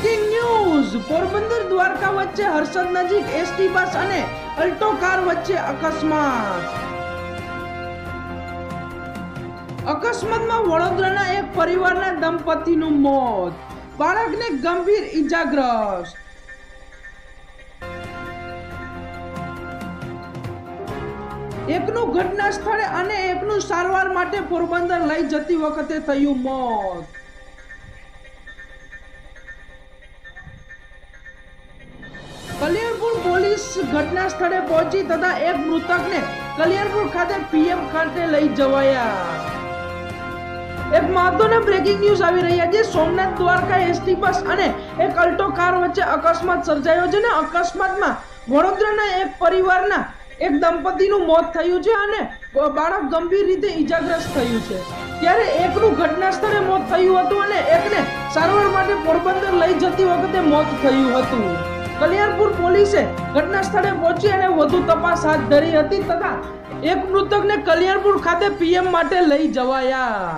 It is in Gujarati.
બ્રેકિંગ ન્યૂઝ પોરબંદર દ્વારકા વચ્ચે હર્ષદ નજીક એસટી બસ અને અલ્ટો કાર વચ્ચે અકસ્માતમાં વડોદરાના એક પરિવારના દંપતીનું મોત, બાળકને ગંભીર ઈજાગ્રસ્ત। એકનું ઘટના સ્થળે અને એકનું સારવાર માટે પોરબંદર લઈ જતી વખતે થયું મોત। કલ્યાણપુર પોલીસ ઘટના સ્થળે પહોંચી તથા એક મૃતકને કલ્યાણપુર ખાતે પીએમ ખાતે લઈ જવાયા। એક મહત્વના બ્રેકિંગ ન્યૂઝ આવી રહ્યા છે। સોમનાથ દ્વારકા એસટી બસ અને એક અલ્ટો કાર વચ્ચે અકસ્માત સર્જાયો છે અને અકસ્માતમાં વડોદરાના એક પરિવારના એક દંપતીનું મોત થયું છે અને બાળક ગંભીર રીતે ઈજાગ્રસ્ત થયું છે। ત્યારે એકનું ઘટના સ્થળે મોત થયું હતું અને એકને સારવાર માટે પોરબંદર લઈ જતી વખતે મોત થયું હતું। કલ્યાણપુર પોલીસે ઘટના સ્થળે પહોંચી અને વધુ તપાસ હાથ ધરી હતી તથા એક મૃતકને કલ્યાણપુર ખાતે પીએમ માટે લઈ જવાયા।